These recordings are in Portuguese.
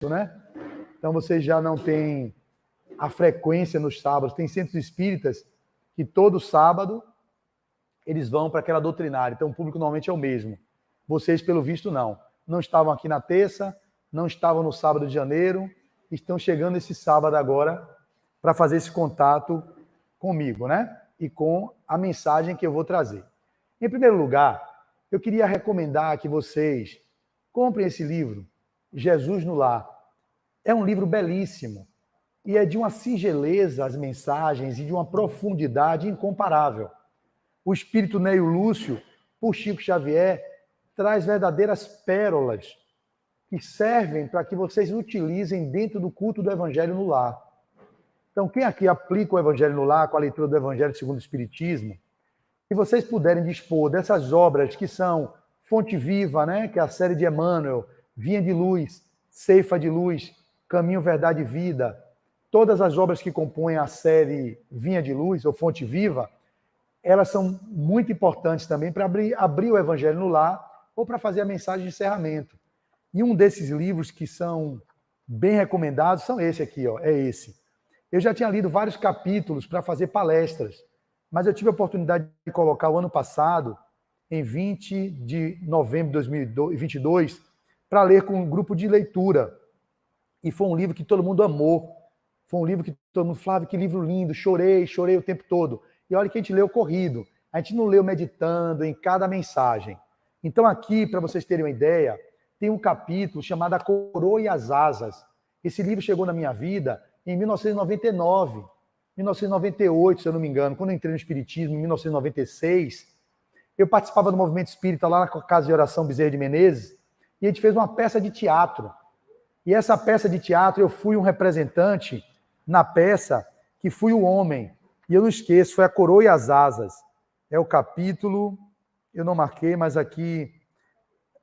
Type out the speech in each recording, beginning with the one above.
né? Então vocês já não têm a frequência nos sábados. Tem centros espíritas que todo sábado eles vão para aquela doutrinária. Então o público normalmente é o mesmo. Vocês, pelo visto, não. Não estavam aqui na terça, não estavam no sábado de janeiro, estão chegando esse sábado agora para fazer esse contato comigo, né? E com a mensagem que eu vou trazer. Em primeiro lugar, eu queria recomendar que vocês comprem esse livro, Jesus no Lar. É um livro belíssimo e é de uma singeleza as mensagens e de uma profundidade incomparável. O espírito Neio Lúcio, por Chico Xavier, traz verdadeiras pérolas que servem para que vocês utilizem dentro do culto do Evangelho no lar. Então, quem aqui aplica o Evangelho no lar com a leitura do Evangelho segundo o Espiritismo, se vocês puderem dispor dessas obras que são Fonte Viva, né, que é a série de Emmanuel, Vinha de Luz, Ceifa de Luz, Caminho, Verdade e Vida, todas as obras que compõem a série Vinha de Luz ou Fonte Viva, elas são muito importantes também para abrir o Evangelho no lar ou para fazer a mensagem de encerramento. E um desses livros que são bem recomendados são esse aqui, ó, é esse. Eu já tinha lido vários capítulos para fazer palestras, mas eu tive a oportunidade de colocar o ano passado, em 20 de novembro de 2022, para ler com um grupo de leitura. E foi um livro que todo mundo amou. Foi um livro que todo mundo falava, que livro lindo, chorei o tempo todo. E olha que a gente leu corrido. A gente não leu meditando em cada mensagem. Então aqui, para vocês terem uma ideia, tem um capítulo chamado A Coroa e as Asas. Esse livro chegou na minha vida em 1999, 1998, se eu não me engano. Quando eu entrei no Espiritismo, em 1996, eu participava do movimento espírita lá na Casa de Oração Bezerra de Menezes, e a gente fez uma peça de teatro. E essa peça de teatro, eu fui um representante na peça, que fui o homem. E eu não esqueço, foi A Coroa e as Asas. É o capítulo, eu não marquei, mas aqui,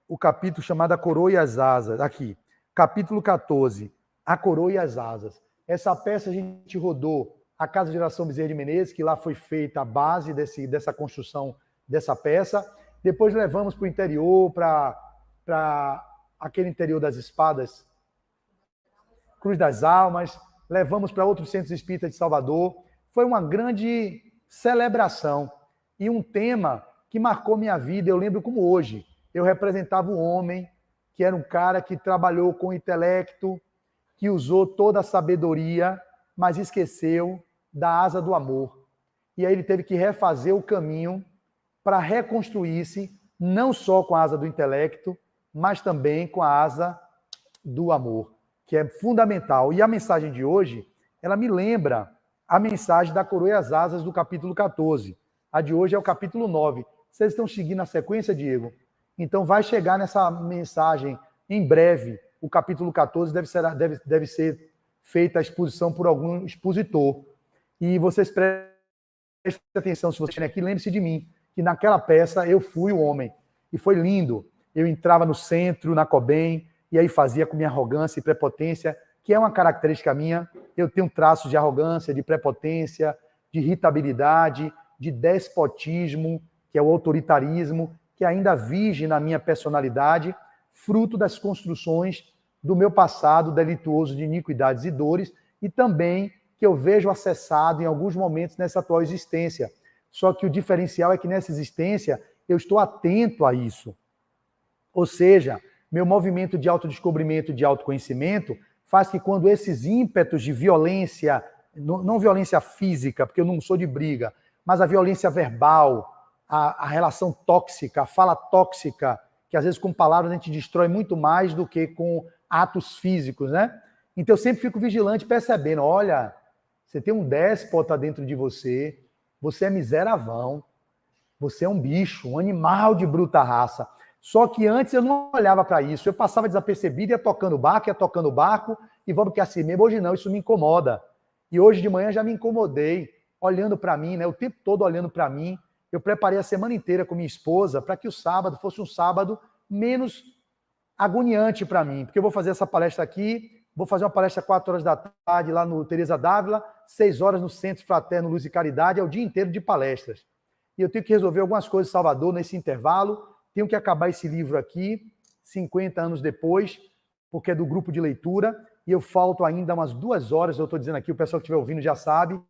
o capítulo chamado A Coroa e as Asas. Aqui, capítulo 14, A Coroa e as Asas. Essa peça a gente rodou a Casa de Oração Bezerra de Menezes, que lá foi feita a base dessa construção dessa peça. Depois levamos para o interior, para aquele interior das Espadas, Cruz das Almas, levamos para outros centros espíritas de Salvador. Foi uma grande celebração e um tema que marcou minha vida. Eu lembro como hoje. Eu representava o homem, que era um cara que trabalhou com o intelecto, que usou toda a sabedoria, mas esqueceu da asa do amor. E aí ele teve que refazer o caminho para reconstruir-se, não só com a asa do intelecto, mas também com a asa do amor, que é fundamental. E a mensagem de hoje, ela me lembra a mensagem da Coroa e as Asas do capítulo 14. A de hoje é o capítulo 9. Vocês estão seguindo a sequência, Diego? Então vai chegar nessa mensagem em breve. O capítulo 14 deve ser feita a exposição por algum expositor. E vocês prestem atenção, se vocês estiverem aqui, lembre-se de mim, que naquela peça eu fui o homem. E foi lindo. Eu entrava no centro, na Cobem, e aí fazia com minha arrogância e prepotência, que é uma característica minha. Eu tenho traços de arrogância, de prepotência, de irritabilidade, de despotismo, que é o autoritarismo, que ainda vige na minha personalidade, fruto das construções do meu passado delituoso de iniquidades e dores, e também que eu vejo acessado em alguns momentos nessa atual existência. Só que o diferencial é que nessa existência eu estou atento a isso. Ou seja, meu movimento de autodescobrimento, de autoconhecimento, faz que quando esses ímpetos de violência, não violência física, porque eu não sou de briga, mas a violência verbal, a relação tóxica, a fala tóxica, que às vezes com palavras a gente destrói muito mais do que com atos físicos, né? Então eu sempre fico vigilante, percebendo, olha, você tem um déspota dentro de você, você é miseravão, você é um bicho, um animal de bruta raça. Só que antes eu não olhava para isso, eu passava desapercebido, ia tocando o barco, e vamos que assim mesmo. Hoje não, isso me incomoda. E hoje de manhã já me incomodei, olhando para mim, né, o tempo todo olhando para mim. Eu preparei a semana inteira com minha esposa para que o sábado fosse um sábado menos agoniante para mim, porque eu vou fazer essa palestra aqui, vou fazer uma palestra 4 horas da tarde lá no Teresa d'Ávila, 6 horas no Centro Fraterno Luz e Caridade, é o dia inteiro de palestras. E eu tenho que resolver algumas coisas em Salvador nesse intervalo, tenho que acabar esse livro aqui, 50 anos depois, porque é do grupo de leitura, e eu falto ainda umas 2 horas, eu estou dizendo aqui, o pessoal que estiver ouvindo já sabe,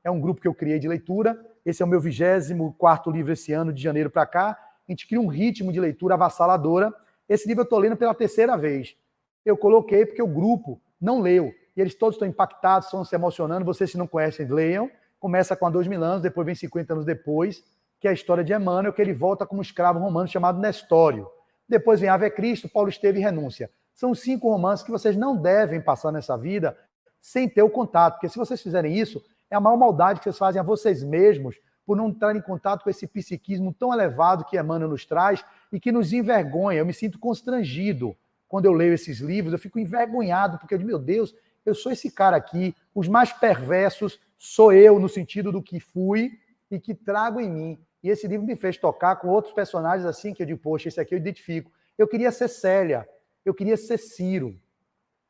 é um grupo que eu criei de leitura, esse é o meu 24º livro esse ano, de janeiro para cá, a gente cria um ritmo de leitura avassaladora. Esse livro eu estou lendo pela 3ª vez. Eu coloquei porque o grupo não leu, e eles todos estão impactados, estão se emocionando. Vocês, se não conhecem, leiam. Começa com há 2000 anos, depois vem 50 anos depois, que é a história de Emmanuel, que ele volta como escravo romano chamado Nestório. Depois vem Ave Cristo, Paulo Esteve e Renúncia. São 5 romances que vocês não devem passar nessa vida sem ter o contato, porque se vocês fizerem isso, é a maior maldade que vocês fazem a vocês mesmos por não entrar em contato com esse psiquismo tão elevado que Emmanuel nos traz e que nos envergonha. Eu me sinto constrangido quando eu leio esses livros, eu fico envergonhado, porque eu digo, meu Deus, eu sou esse cara aqui, os mais perversos sou eu, no sentido do que fui e que trago em mim. E esse livro me fez tocar com outros personagens assim, que eu digo, poxa, esse aqui eu identifico. Eu queria ser Célia, eu queria ser Ciro.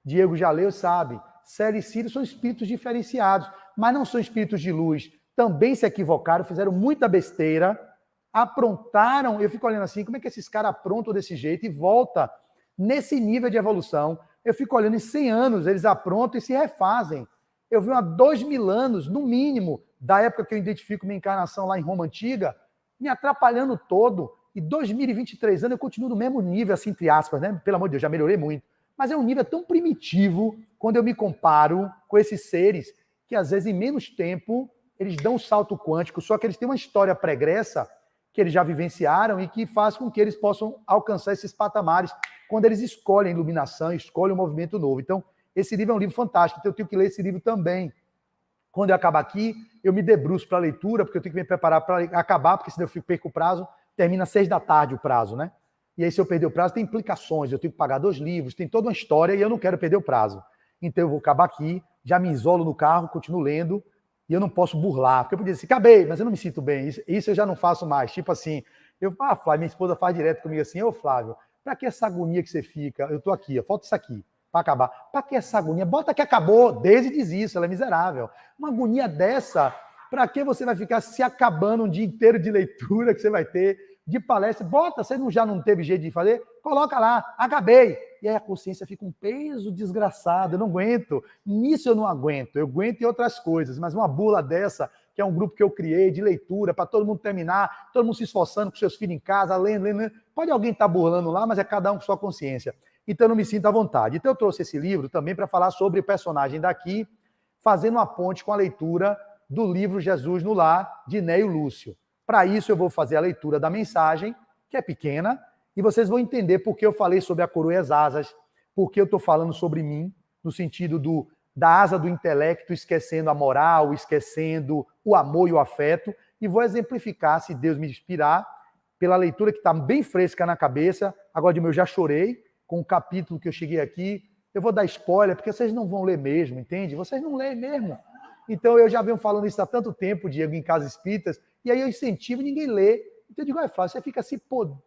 Diego já leu, sabe? Célia e Ciro são espíritos diferenciados, mas não são espíritos de luz. Também se equivocaram, fizeram muita besteira, aprontaram. Eu fico olhando assim, como é que esses caras aprontam desse jeito e volta nesse nível de evolução? Eu fico olhando, em 100 anos eles aprontam e se refazem. Eu vi há 2000 anos, no mínimo, da época que eu identifico minha encarnação lá em Roma Antiga, me atrapalhando todo. E 2023 anos eu continuo no mesmo nível, assim, entre aspas, né? Pelo amor de Deus, já melhorei muito. Mas é um nível tão primitivo quando eu me comparo com esses seres que, às vezes, em menos tempo, eles dão um salto quântico, só que eles têm uma história pregressa que eles já vivenciaram e que faz com que eles possam alcançar esses patamares quando eles escolhem a iluminação, escolhem um movimento novo. Então, esse livro é um livro fantástico, então eu tenho que ler esse livro também. Quando eu acabar aqui, eu me debruço para a leitura, porque eu tenho que me preparar para acabar, porque senão eu perco o prazo, termina às 6 da tarde o prazo, né? E aí, se eu perder o prazo, tem implicações, eu tenho que pagar 2 livros, tem toda uma história e eu não quero perder o prazo. Então, eu vou acabar aqui, já me isolo no carro, continuo lendo, e eu não posso burlar, porque eu podia dizer, acabei, mas eu não me sinto bem, isso eu já não faço mais. Tipo assim, Flávio, minha esposa faz direto comigo assim, ô Flávio, pra que essa agonia que você fica? Eu tô aqui, ó, falta isso aqui, pra acabar. Pra que essa agonia? Bota que acabou, Deise diz isso, ela é miserável. Uma agonia dessa, pra que você vai ficar se acabando um dia inteiro de leitura que você vai ter, de palestra? Bota, você já não teve jeito de fazer? Coloca lá, acabei. E aí a consciência fica um peso desgraçado, eu não aguento. Nisso eu não aguento, eu aguento em outras coisas, mas uma bula dessa, que é um grupo que eu criei de leitura, para todo mundo terminar, todo mundo se esforçando com seus filhos em casa, lendo. Pode alguém estar burlando lá, mas é cada um com sua consciência. Então eu não me sinto à vontade. Então eu trouxe esse livro também para falar sobre o personagem daqui, fazendo uma ponte com a leitura do livro Jesus no Lar, de Neio Lúcio. Para isso eu vou fazer a leitura da mensagem, que é pequena, e vocês vão entender por que eu falei sobre a coroa e as asas, por que eu estou falando sobre mim, no sentido da asa do intelecto, esquecendo a moral, esquecendo o amor e o afeto, e vou exemplificar, se Deus me inspirar, pela leitura que está bem fresca na cabeça. Agora de meu, eu já chorei com o capítulo que eu cheguei aqui. Eu vou dar spoiler, porque vocês não vão ler mesmo, entende? Vocês não leem mesmo. Então eu já venho falando isso há tanto tempo, Diego, em Casas Espíritas, e aí eu incentivo e ninguém lê. Então eu digo, é fácil, você fica se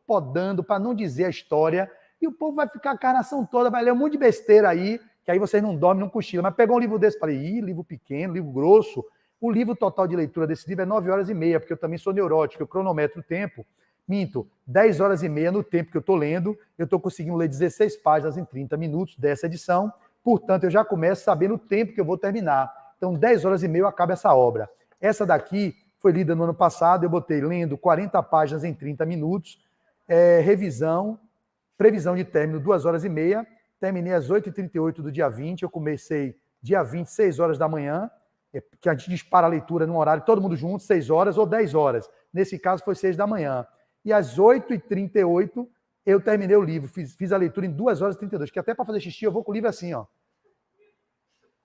podando para não dizer a história, e o povo vai ficar a encarnação toda, vai ler um monte de besteira aí, que aí vocês não dormem, não cochilam. Mas pegou um livro desse e falei, livro pequeno, livro grosso. O livro total de leitura desse livro é 9h30, porque eu também sou neurótico, eu cronometro o tempo. Minto, 10h30 no tempo que eu estou lendo, eu estou conseguindo ler 16 páginas em 30 minutos dessa edição, portanto eu já começo sabendo o tempo que eu vou terminar. Então 10h30 acaba essa obra. Essa daqui foi lida no ano passado, eu botei lendo 40 páginas em 30 minutos, revisão, previsão de término 2h30, terminei às 8h38 do dia 20, eu comecei dia 20, 6 horas da manhã, que a gente dispara a leitura num horário, todo mundo junto, 6 horas ou 10 horas. Nesse caso foi 6 da manhã. E às 8h38 eu terminei o livro, fiz a leitura em 2h32, que até para fazer xixi eu vou com o livro assim, ó.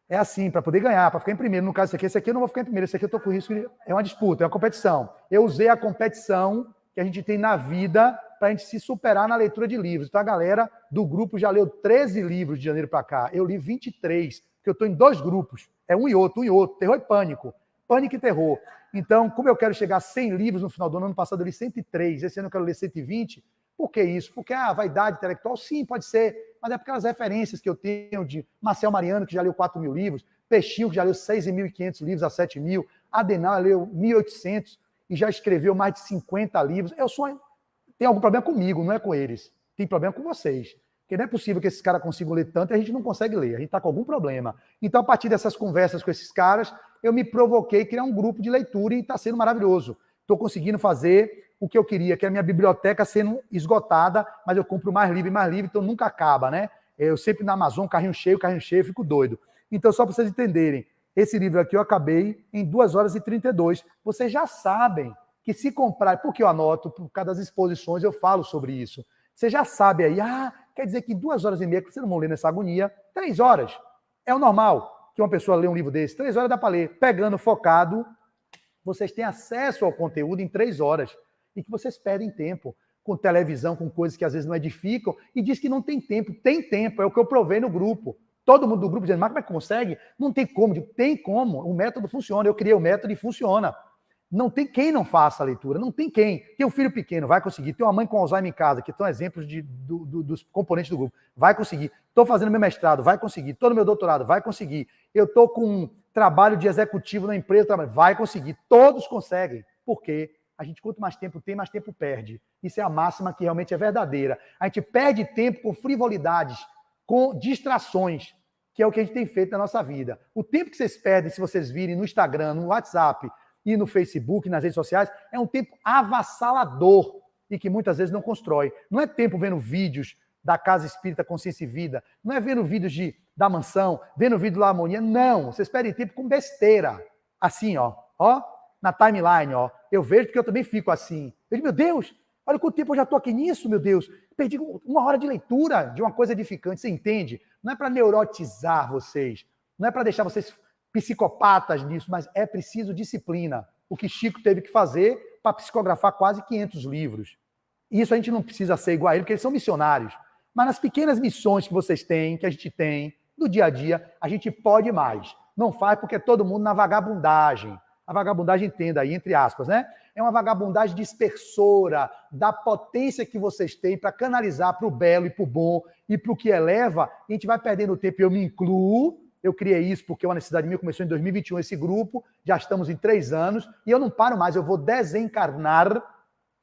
É assim, para poder ganhar, para ficar em primeiro. No caso, esse aqui eu não vou ficar em primeiro, esse aqui eu estou com risco, é uma disputa, é uma competição. Eu usei a competição que a gente tem na vida para a gente se superar na leitura de livros. Então a galera do grupo já leu 13 livros de janeiro para cá, eu li 23, porque eu estou em 2 grupos, é um e outro, terror e pânico. Pânico e terror. Então, como eu quero chegar a 100 livros no final do ano passado eu li 103, esse ano eu quero ler 120. Por que isso? Porque a vaidade intelectual, sim, pode ser, mas é por aquelas referências que eu tenho de Marcel Mariano, que já leu 4.000 livros, Peixinho, que já leu 6.500 livros a 7.000, Adenal leu 1.800 e já escreveu mais de 50 livros. Tem algum problema comigo, não é com eles. Tem problema com vocês. Porque não é possível que esses caras consigam ler tanto e a gente não consegue ler. A gente está com algum problema. Então, a partir dessas conversas com esses caras, eu me provoquei criar um grupo de leitura e está sendo maravilhoso. Estou conseguindo fazer o que eu queria, que é a minha biblioteca sendo esgotada, mas eu compro mais livro, então nunca acaba, né? Eu sempre na Amazon, carrinho cheio, fico doido. Então, só para vocês entenderem, esse livro aqui eu acabei em 2 horas e 32. Vocês já sabem que se comprar, porque eu anoto, por causa das exposições, eu falo sobre isso. Você já sabe aí, quer dizer que em 2 horas e meia, que vocês não vão ler nessa agonia, 3 horas. É o normal que uma pessoa lê um livro desse. 3 horas dá para ler. Pegando, focado, vocês têm acesso ao conteúdo em 3 horas. E que vocês perdem tempo com televisão, com coisas que às vezes não edificam, e diz que não tem tempo. Tem tempo, é o que eu provei no grupo. Todo mundo do grupo dizendo, mas como é que consegue? Não tem como. Tem como. O método funciona. Eu criei o método e funciona. Não tem quem não faça a leitura, não tem quem. Tem um filho pequeno, vai conseguir. Tem uma mãe com Alzheimer em casa, que são exemplos dos componentes do grupo. Vai conseguir. Estou fazendo meu mestrado, vai conseguir. Estou no meu doutorado, vai conseguir. Eu estou com um trabalho de executivo na empresa, vai conseguir. Todos conseguem. Por quê? A gente, quanto mais tempo tem, mais tempo perde. Isso é a máxima que realmente é verdadeira. A gente perde tempo com frivolidades, com distrações, que é o que a gente tem feito na nossa vida. O tempo que vocês perdem, se vocês virem no Instagram, no WhatsApp, e no Facebook, nas redes sociais, é um tempo avassalador e que muitas vezes não constrói. Não é tempo vendo vídeos da Casa Espírita Consciência e Vida, não é vendo vídeos da Mansão, vendo vídeo da Harmonia, não. Vocês perdem tempo com besteira. Assim, ó, na timeline, ó. Eu vejo porque eu também fico assim. Eu digo, meu Deus, olha quanto tempo eu já estou aqui nisso, meu Deus. Perdi 1 hora de leitura de uma coisa edificante, você entende? Não é para neurotizar vocês, não é para deixar vocês psicopatas nisso, mas é preciso disciplina. O que Chico teve que fazer para psicografar quase 500 livros. Isso a gente não precisa ser igual a ele, porque eles são missionários. Mas nas pequenas missões que vocês têm, que a gente tem, no dia a dia, a gente pode mais. Não faz porque é todo mundo na vagabundagem. A vagabundagem, entenda aí, entre aspas, né? É uma vagabundagem dispersora da potência que vocês têm para canalizar para o belo e para o bom e para o que eleva. A gente vai perdendo tempo, eu me incluo. Eu criei isso porque é uma necessidade minha, começou em 2021 esse grupo, já estamos em 3 anos, e eu não paro mais, eu vou desencarnar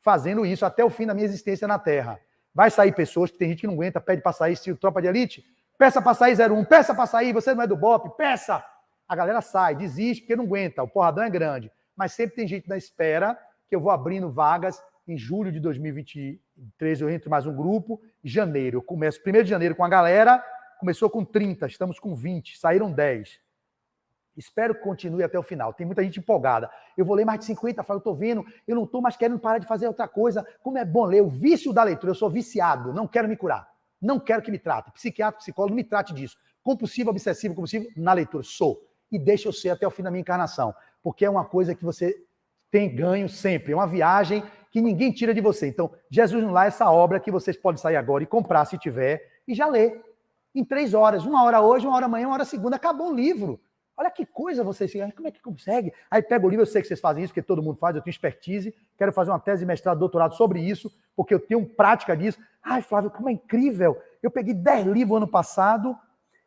fazendo isso até o fim da minha existência na Terra. Vai sair pessoas que tem gente que não aguenta, pede para sair, se Tropa de Elite, peça para sair 01, peça para sair, você não é do BOP, peça! A galera sai, desiste porque não aguenta, o porradão é grande, mas sempre tem gente na espera, que eu vou abrindo vagas, em julho de 2023 eu entro mais um grupo, em janeiro, eu começo 1º de janeiro com a galera. Começou com 30, estamos com 20, saíram 10. Espero que continue até o final. Tem muita gente empolgada. Eu vou ler mais de 50, eu estou vendo, eu não estou mais querendo parar de fazer outra coisa. Como é bom ler, o vício da leitura, eu sou viciado, não quero me curar. Não quero que me trate. Psiquiatra, psicólogo, não me trate disso. Compulsivo, obsessivo, na leitura, sou. E deixa eu ser até o fim da minha encarnação. Porque é uma coisa que você tem ganho sempre. É uma viagem que ninguém tira de você. Então, Jesus não lá é essa obra que vocês podem sair agora e comprar, se tiver, e já ler. Em 3 horas, 1 hora hoje, 1 hora amanhã, 1 hora segunda, acabou o livro. Olha que coisa vocês fazem, como é que consegue? Aí pega o livro, eu sei que vocês fazem isso, porque todo mundo faz, eu tenho expertise, quero fazer uma tese de mestrado, doutorado sobre isso, porque eu tenho prática disso. Ai, Flávio, como é incrível! Eu peguei 10 livros ano passado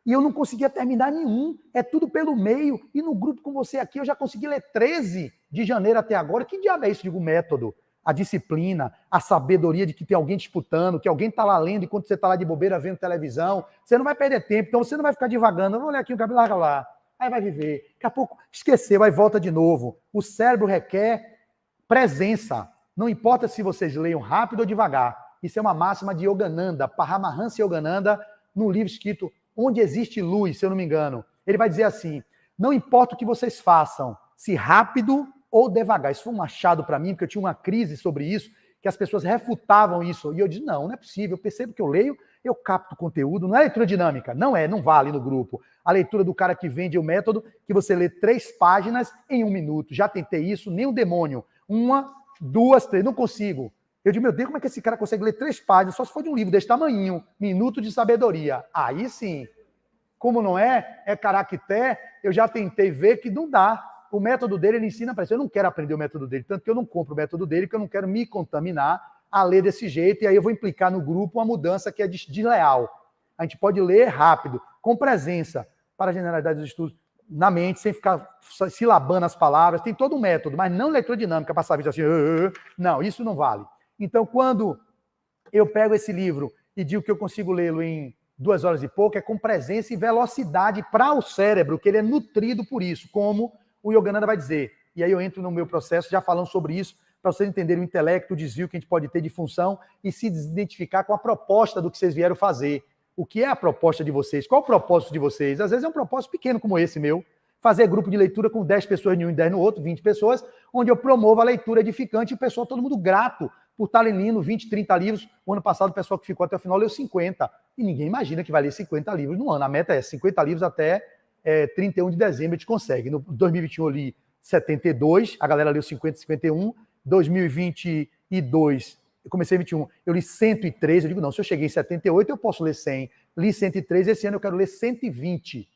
e eu não conseguia terminar nenhum, é tudo pelo meio, e no grupo com você aqui eu já consegui ler 13 de janeiro até agora. Que diabo é isso? Digo, método. A disciplina, a sabedoria de que tem alguém disputando, que alguém está lá lendo enquanto você está lá de bobeira vendo televisão. Você não vai perder tempo, então você não vai ficar divagando. Eu vou olhar aqui o cabelo, larga lá. Aí vai viver. Daqui a pouco esqueceu, aí volta de novo. O cérebro requer presença. Não importa se vocês leiam rápido ou devagar. Isso é uma máxima de Yogananda, Paramahansa Yogananda, num livro escrito Onde Existe Luz, se eu não me engano. Ele vai dizer assim, não importa o que vocês façam, se rápido ou devagar. Isso foi um achado para mim, porque eu tinha uma crise sobre isso, que as pessoas refutavam isso. E eu disse, não é possível. Eu percebo que eu leio, eu capto conteúdo. Não é leitura dinâmica. Não vale no grupo. A leitura do cara que vende o método, que você lê 3 páginas em 1 minuto. Já tentei isso, nem um demônio. 1, 2, 3, não consigo. Eu digo, meu Deus, como é que esse cara consegue ler 3 páginas, só se for de um livro desse tamanhinho, Minuto de Sabedoria. Aí sim. Como não é caractere, eu já tentei ver que não dá. O método dele, ele ensina para isso. Eu não quero aprender o método dele, tanto que eu não compro o método dele, porque eu não quero me contaminar a ler desse jeito, e aí eu vou implicar no grupo uma mudança que é desleal. A gente pode ler rápido, com presença, para a generalidade dos estudos, na mente, sem ficar silabando as palavras. Tem todo um método, mas não leitura dinâmica, passar a vida assim, não, isso não vale. Então, quando eu pego esse livro e digo que eu consigo lê-lo em 2 horas e pouco, é com presença e velocidade para o cérebro, que ele é nutrido por isso, como o Yogananda vai dizer. E aí eu entro no meu processo já falando sobre isso, para vocês entenderem o intelecto, o desvio que a gente pode ter de função e se identificar com a proposta do que vocês vieram fazer. O que é a proposta de vocês? Qual o propósito de vocês? Às vezes é um propósito pequeno como esse meu, fazer grupo de leitura com 10 pessoas em um e 10 no outro, 20 pessoas, onde eu promovo a leitura edificante e o pessoal, todo mundo grato por estar lendo 20, 30 livros. O ano passado o pessoal que ficou até o final leu 50. E ninguém imagina que vai ler 50 livros no ano. A meta é 50 livros até 31 de dezembro a gente consegue. No 2021 eu li 72, a galera leu 50, 51. 2022, eu comecei em 21, eu li 103, eu digo, não, se eu cheguei em 78, eu posso ler 100. Li 103, esse ano eu quero ler 120.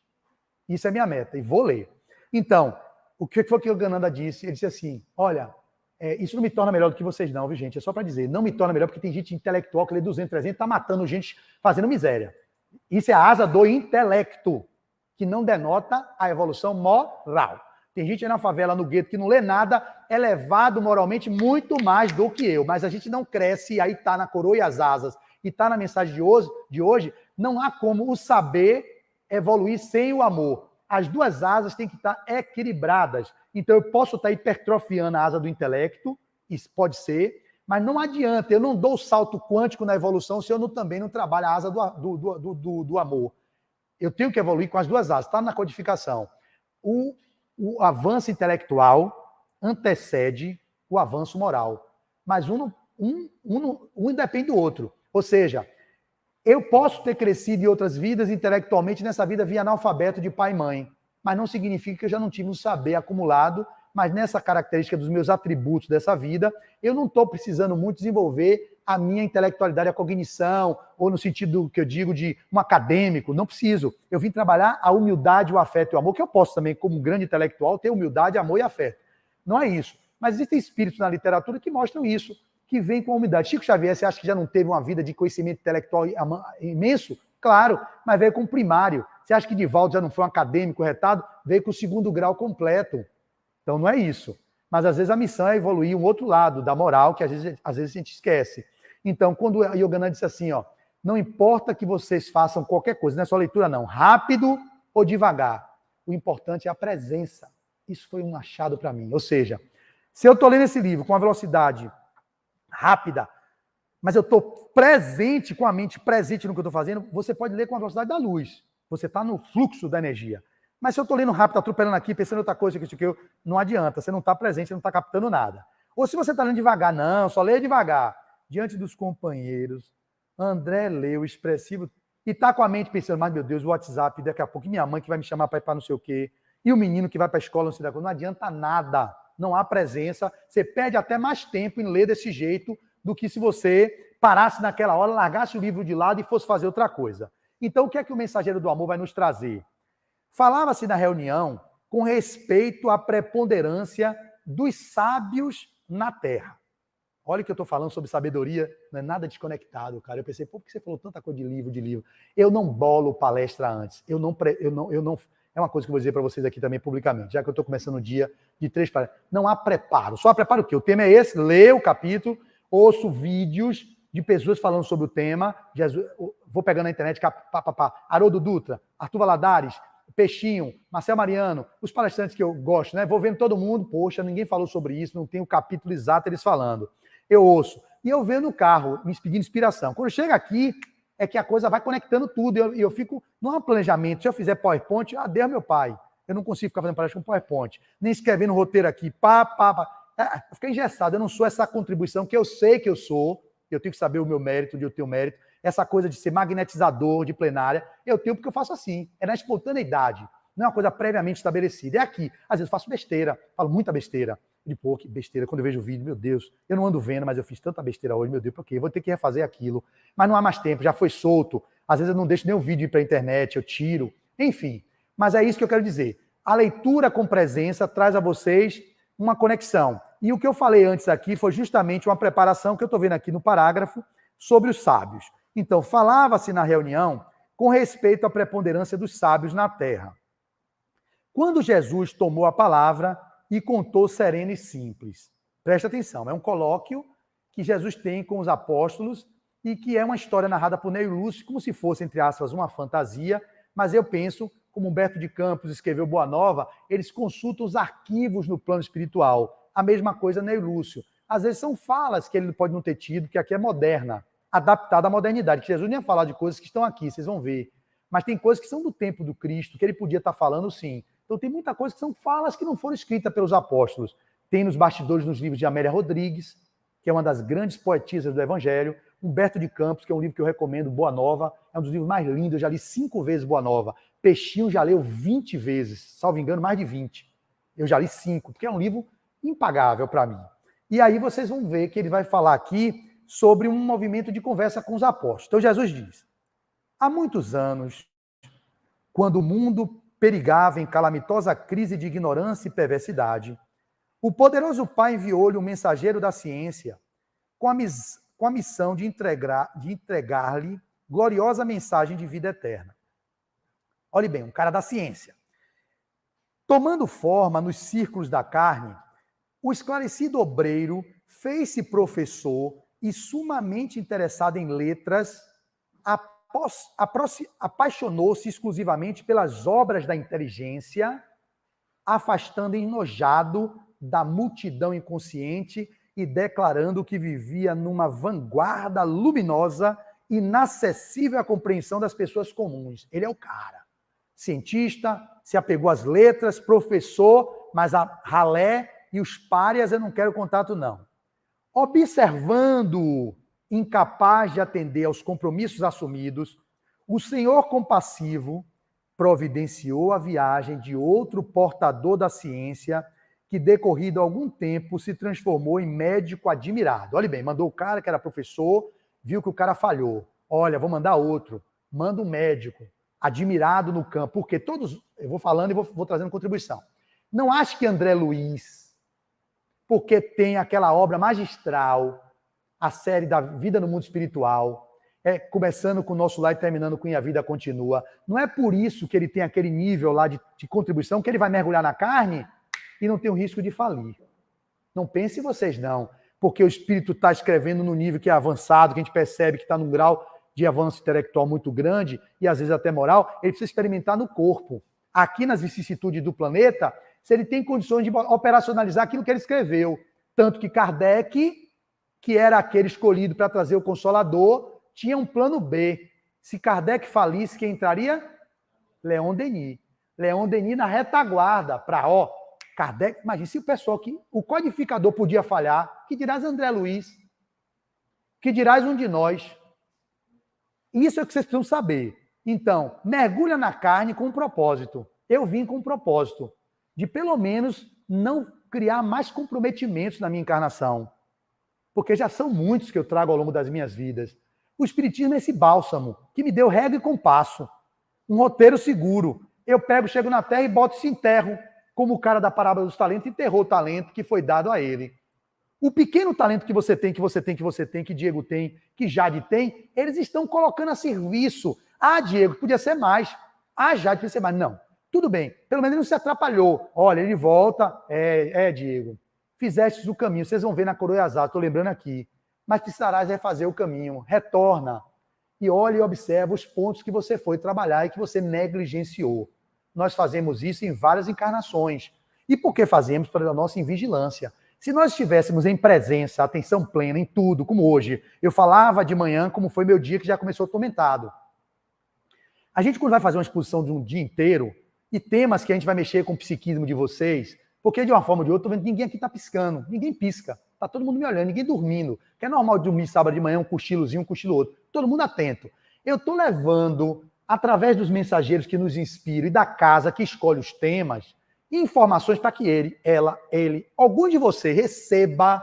Isso é minha meta, e vou ler. Então, o que foi que o Yogananda disse? Ele disse assim, olha, isso não me torna melhor do que vocês não, viu, gente? É só para dizer, não me torna melhor porque tem gente intelectual que lê 200, 300, tá matando gente, fazendo miséria. Isso é a asa do intelecto, que não denota a evolução moral. Tem gente aí na favela, no gueto, que não lê nada, é levado moralmente muito mais do que eu. Mas a gente não cresce, e aí está na coroa e as asas, e está na mensagem de hoje, não há como o saber evoluir sem o amor. As duas asas têm que estar equilibradas. Então eu posso estar hipertrofiando a asa do intelecto, isso pode ser, mas não adianta, eu não dou o salto quântico na evolução se eu também não trabalho a asa do amor. Eu tenho que evoluir com as duas asas, está na codificação. O avanço intelectual antecede o avanço moral. Mas um independe do outro. Ou seja, eu posso ter crescido em outras vidas intelectualmente, nessa vida via analfabeto de pai e mãe. Mas não significa que eu já não tive um saber acumulado, mas nessa característica dos meus atributos dessa vida, eu não estou precisando muito desenvolver a minha intelectualidade, a cognição, ou no sentido que eu digo de um acadêmico, não preciso. Eu vim trabalhar a humildade, o afeto e o amor, que eu posso também, como um grande intelectual, ter humildade, amor e afeto. Não é isso. Mas existem espíritos na literatura que mostram isso, que vêm com a humildade. Chico Xavier, você acha que já não teve uma vida de conhecimento intelectual imenso? Claro, mas veio com o primário. Você acha que Divaldo já não foi um acadêmico retado? Veio com o 2º grau completo. Então não é isso. Mas às vezes a missão é evoluir um outro lado da moral, que às vezes a gente esquece. Então, quando a Yogananda disse assim, ó, não importa que vocês façam qualquer coisa, não é só leitura não, rápido ou devagar, o importante é a presença. Isso foi um achado para mim. Ou seja, se eu estou lendo esse livro com uma velocidade rápida, mas eu estou presente, com a mente presente no que eu estou fazendo, você pode ler com a velocidade da luz. Você está no fluxo da energia. Mas se eu estou lendo rápido, atropelando aqui, pensando em outra coisa, não adianta, você não está presente, você não está captando nada. Ou se você está lendo devagar, não, só leia devagar. Diante dos companheiros, André leu expressivo e está com a mente pensando, mas meu Deus, o WhatsApp, daqui a pouco, minha mãe que vai me chamar para ir para não sei o quê, e o menino que vai para a escola, não sei da coisa, não adianta nada, não há presença, você perde até mais tempo em ler desse jeito do que se você parasse naquela hora, largasse o livro de lado e fosse fazer outra coisa. Então, o que é que o mensageiro do amor vai nos trazer? Falava-se na reunião com respeito à preponderância dos sábios na Terra. Olha o que eu estou falando sobre sabedoria, não é nada desconectado, cara. Eu pensei, por que você falou tanta coisa de livro? Eu não bolo palestra antes. Eu não. É uma coisa que eu vou dizer para vocês aqui também publicamente, já que eu estou começando o dia de 3 palestras. Não há preparo. Só preparo o quê? O tema é esse, leio o capítulo, ouço vídeos de pessoas falando sobre o tema. Vou pegando na internet, Haroldo Dutra, Arthur Valadares, Peixinho, Marcel Mariano, os palestrantes que eu gosto, né? Vou vendo todo mundo, poxa, ninguém falou sobre isso, não tem o capítulo exato eles falando. Eu ouço. E eu vendo no carro, me pedindo inspiração. Quando chega aqui, é que a coisa vai conectando tudo. E eu fico, não há um planejamento. Se eu fizer PowerPoint, Deus meu pai. Eu não consigo ficar fazendo palestra com PowerPoint. Nem escrevendo roteiro aqui, eu fico engessado. Eu não sou essa contribuição que eu sei que eu sou. Eu tenho que saber o meu mérito, de eu ter o mérito. Essa coisa de ser magnetizador de plenária, eu tenho porque eu faço assim. É na espontaneidade. Não é uma coisa previamente estabelecida. É aqui. Às vezes eu faço besteira, falo muita besteira. De pô, que besteira. Quando eu vejo o vídeo, meu Deus, eu não ando vendo, mas eu fiz tanta besteira hoje, meu Deus, por quê? Eu vou ter que refazer aquilo. Mas não há mais tempo, já foi solto. Às vezes eu não deixo nem o vídeo ir para a internet, eu tiro. Enfim, mas é isso que eu quero dizer. A leitura com presença traz a vocês uma conexão. E o que eu falei antes aqui foi justamente uma preparação que eu estou vendo aqui no parágrafo sobre os sábios. Então, falava-se na reunião com respeito à preponderância dos sábios na terra. Quando Jesus tomou a palavra e contou sereno e simples. Presta atenção, é um colóquio que Jesus tem com os apóstolos e que é uma história narrada por Neil Lúcio, como se fosse, entre aspas, uma fantasia, mas eu penso, como Humberto de Campos escreveu Boa Nova, eles consultam os arquivos no plano espiritual. A mesma coisa Neil Lúcio. Às vezes são falas que ele pode não ter tido, que aqui é moderna, adaptada à modernidade, que Jesus nem ia falar de coisas que estão aqui, vocês vão ver. Mas tem coisas que são do tempo do Cristo, que ele podia estar falando sim. Então tem muita coisa que são falas que não foram escritas pelos apóstolos. Tem nos bastidores, nos livros de Amélia Rodrigues, que é uma das grandes poetisas do Evangelho, Humberto de Campos, que é um livro que eu recomendo, Boa Nova, é um dos livros mais lindos, eu já li 5 vezes Boa Nova. Peixinho já leu 20 vezes, salvo engano, mais de 20. Eu já li 5, porque é um livro impagável para mim. E aí vocês vão ver que ele vai falar aqui sobre um movimento de conversa com os apóstolos. Então Jesus diz, há muitos anos, quando o mundo perigava em calamitosa crise de ignorância e perversidade, o poderoso Pai enviou-lhe um mensageiro da ciência com a missão de entregar-lhe gloriosa mensagem de vida eterna. Olhe bem, um cara da ciência. Tomando forma nos círculos da carne, o esclarecido obreiro fez-se professor e sumamente interessado em letras, apaixonou-se exclusivamente pelas obras da inteligência, afastando enojado da multidão inconsciente e declarando que vivia numa vanguarda luminosa, inacessível à compreensão das pessoas comuns. Ele é o cara. Cientista, se apegou às letras, professor, mas a ralé e os párias eu não quero contato, não. Observando-o incapaz de atender aos compromissos assumidos, o Senhor compassivo providenciou a viagem de outro portador da ciência que, decorrido algum tempo, se transformou em médico admirado. Olha bem, mandou o cara que era professor, viu que o cara falhou. Olha, vou mandar outro. Manda um médico admirado no campo. Porque todos, eu vou falando e vou trazendo contribuição. Não acho que André Luiz, porque tem aquela obra magistral, a série da Vida no Mundo Espiritual, começando com o Nosso Lar e terminando com E a Vida Continua. Não é por isso que ele tem aquele nível lá de contribuição que ele vai mergulhar na carne e não tem o risco de falir. Não pense vocês, não. Porque o espírito está escrevendo no nível que é avançado, que a gente percebe que está num grau de avanço intelectual muito grande e às vezes até moral, ele precisa experimentar no corpo. Aqui nas vicissitudes do planeta, se ele tem condições de operacionalizar aquilo que ele escreveu. Tanto que Kardec, que era aquele escolhido para trazer o Consolador, tinha um plano B. Se Kardec falisse, quem entraria? Leon Denis. Leon Denis na retaguarda, para, Kardec, imagina, se o pessoal que o codificador podia falhar, que dirás André Luiz? Que dirás um de nós? Isso é o que vocês precisam saber. Então, mergulha na carne com um propósito. Eu vim com um propósito de, pelo menos, não criar mais comprometimentos na minha encarnação. Porque já são muitos que eu trago ao longo das minhas vidas. O Espiritismo é esse bálsamo que me deu regra e compasso. Um roteiro seguro. Eu pego, chego na Terra e boto e se enterro, como o cara da parábola dos talentos enterrou o talento que foi dado a ele. O pequeno talento que você tem, que Diego tem, que Jade tem, eles estão colocando a serviço. Ah, Diego, podia ser mais. Ah, Jade, podia ser mais. Não, tudo bem. Pelo menos ele não se atrapalhou. Olha, ele volta. Diego, fizestes o caminho. Vocês vão ver na coroa azar, estou lembrando aqui. Mas precisarás refazer o caminho. Retorna. E olha e observa os pontos que você foi trabalhar e que você negligenciou. Nós fazemos isso em várias encarnações. E por que fazemos? Para a nossa invigilância. Se nós estivéssemos em presença, atenção plena em tudo, como hoje, eu falava de manhã como foi meu dia que já começou atormentado. A gente, quando vai fazer uma exposição de um dia inteiro, e temas que a gente vai mexer com o psiquismo de vocês, porque de uma forma ou de outra, estou vendo que ninguém aqui está piscando, ninguém pisca, está todo mundo me olhando, ninguém dormindo, que é normal dormir sábado de manhã, um cochilozinho, um cochilo outro, todo mundo atento. Eu estou levando, através dos mensageiros que nos inspiram e da casa que escolhe os temas, informações para que ele, algum de vocês receba,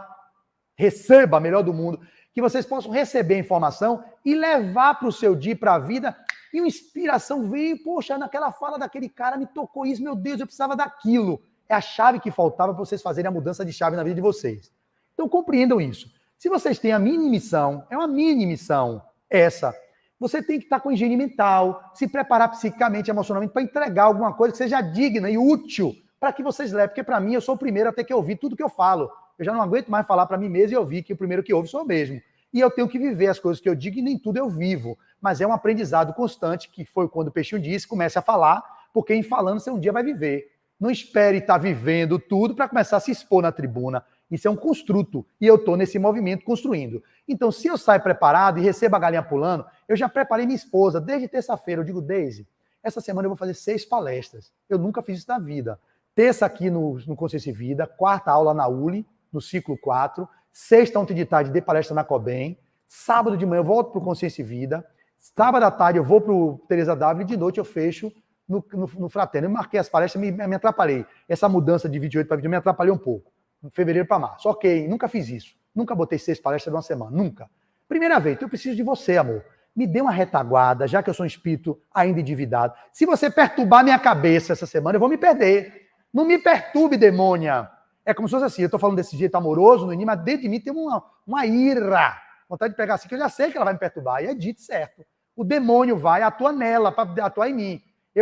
melhor do mundo, que vocês possam receber informação e levar para o seu dia, para a vida, e uma inspiração veio, poxa, naquela fala daquele cara me tocou isso, meu Deus, eu precisava daquilo. É a chave que faltava para vocês fazerem a mudança de chave na vida de vocês. Então compreendam isso. Se vocês têm a mini missão, é uma mini missão essa, você tem que estar com higiene mental, se preparar psicicamente, emocionalmente, para entregar alguma coisa que seja digna e útil para que vocês levem. Porque para mim, eu sou o primeiro a ter que ouvir tudo que eu falo. Eu já não aguento mais falar para mim mesmo e ouvir que o primeiro que ouve sou eu mesmo. e eu tenho que viver as coisas que eu digo e nem tudo eu vivo. Mas é um aprendizado constante, que foi quando o Peixinho disse, comece a falar, porque em falando você um dia vai viver. Não espere estar vivendo tudo para começar a se expor na tribuna. Isso é um construto, e eu estou nesse movimento construindo. Então, se eu saio preparado e recebo a galinha pulando, eu já preparei minha esposa desde terça-feira. Eu digo, Deise, essa semana eu vou fazer 6 palestras. Eu nunca fiz isso na vida. Terça aqui no Consciência e Vida, quarta aula na ULI, no ciclo 4, sexta ontem de tarde de palestra na Cobem, sábado de manhã eu volto para o Consciência e Vida, sábado à tarde eu vou para o Teresa W e de noite eu fecho no Fraterno. Eu marquei as palestras, me atrapalhei. Essa mudança de 28 para 21 me atrapalhou um pouco. De fevereiro para março. Ok, nunca fiz isso. Nunca botei 6 palestras de uma semana. Nunca. Primeira vez, então eu preciso de você, amor. Me dê uma retaguarda, já que eu sou um espírito ainda endividado. Se você perturbar minha cabeça essa semana, eu vou me perder. Não me perturbe, demônia. É como se fosse assim, eu estou falando desse jeito amoroso no início, mas dentro de mim tem uma ira. Vontade de pegar assim, que eu já sei que ela vai me perturbar. E é dito certo. O demônio vai, atua nela, para atuar em mim.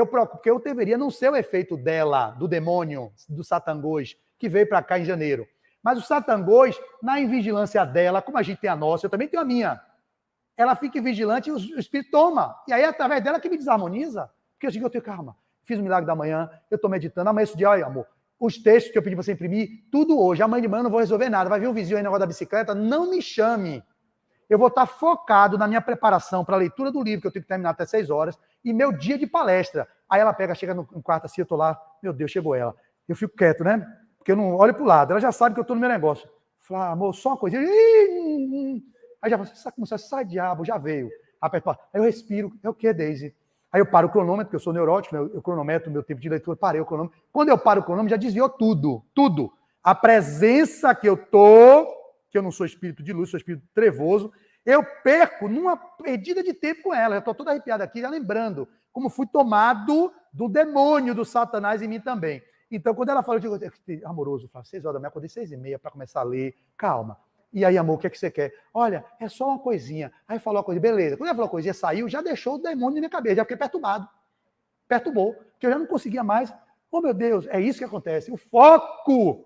Porque eu deveria não ser o efeito dela, do demônio, do Satangôs, que veio para cá em janeiro. Mas o Satangôs, na invigilância dela, como a gente tem a nossa, eu também tenho a minha. Ela fica vigilante e o espírito toma. E aí é através dela que me desarmoniza. Porque eu digo, eu tenho calma. Fiz o milagre da manhã, eu estou meditando. Amanhã esse dia, olha, amor, os textos que eu pedi para você imprimir, tudo hoje. Amanhã de manhã eu não vou resolver nada. Vai vir um vizinho aí na roda da bicicleta, não me chame. Eu vou estar focado na minha preparação para a leitura do livro, que eu tenho que terminar até 6 horas, e meu dia de palestra. Aí ela chega no quarto assim, eu estou lá, meu Deus, chegou ela. Eu fico quieto, né? Porque eu não olho para o lado. Ela já sabe que eu estou no meu negócio. Fala, amor, só uma coisinha. Aí já fala, sai diabo, já veio. Aí eu respiro. É o que, Deise? Aí eu paro o cronômetro, porque eu sou neurótico, né? Eu cronometro o meu tempo de leitura, parei o cronômetro. Quando eu paro o cronômetro, já desviou tudo, tudo. A presença que eu tô, que eu não sou espírito de luz, sou espírito trevoso, eu perco numa perdida de tempo com ela. Eu estou todo arrepiado aqui, já lembrando como fui tomado do demônio do Satanás em mim também. Então, quando ela fala, eu digo, amoroso, eu falo, 6 horas da manhã, acordei 6h30 para começar a ler, calma. E aí, amor, o que é que você quer? Olha, é só uma coisinha. Aí falou uma coisa, beleza. Quando ela falou uma coisinha, saiu, já deixou o demônio na minha cabeça, já fiquei perturbado. Perturbou, porque eu já não conseguia mais. Oh, meu Deus, é isso que acontece. O foco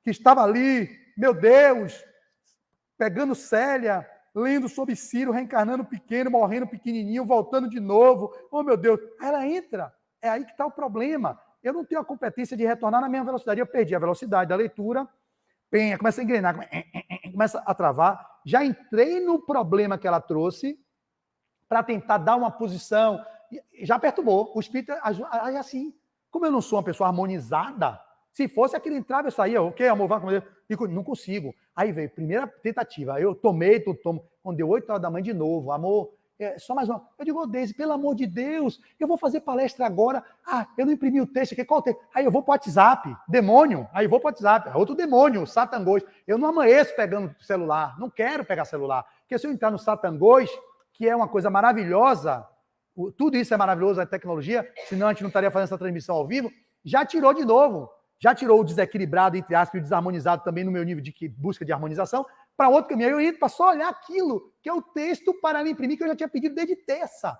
que estava ali, meu Deus, pegando Célia, lendo sobre Ciro, reencarnando pequeno, morrendo pequenininho, voltando de novo. Oh, meu Deus. Aí ela entra. É aí que está o problema. Eu não tenho a competência de retornar na mesma velocidade. Eu perdi a velocidade da leitura, penha, começa a engrenar, começa a travar. Já entrei no problema que ela trouxe para tentar dar uma posição. Já perturbou. O espírito age assim. Como eu não sou uma pessoa harmonizada, se fosse aquele entrava, eu saía, ok, amor, vai comer. Não consigo. Aí veio, primeira tentativa. Eu tomei, tomo. Quando deu 8 horas da manhã de novo, amor, só mais uma. Eu digo, Deise, pelo amor de Deus, eu vou fazer palestra agora. Ah, eu não imprimi o texto aqui, qual o texto? Aí eu vou para o WhatsApp, demônio. Aí eu vou para o WhatsApp, outro demônio, Satangôs. Eu não amanheço pegando celular, não quero pegar celular. Porque se eu entrar no Satangôs, que é uma coisa maravilhosa, tudo isso é maravilhoso, a tecnologia, senão a gente não estaria fazendo essa transmissão ao vivo, já tirou de novo. Já tirou o desequilibrado, entre aspas, e o desarmonizado também no meu nível de busca de harmonização, para outro caminho. Eu entro para só olhar aquilo, que é o texto para me imprimir, que eu já tinha pedido desde terça.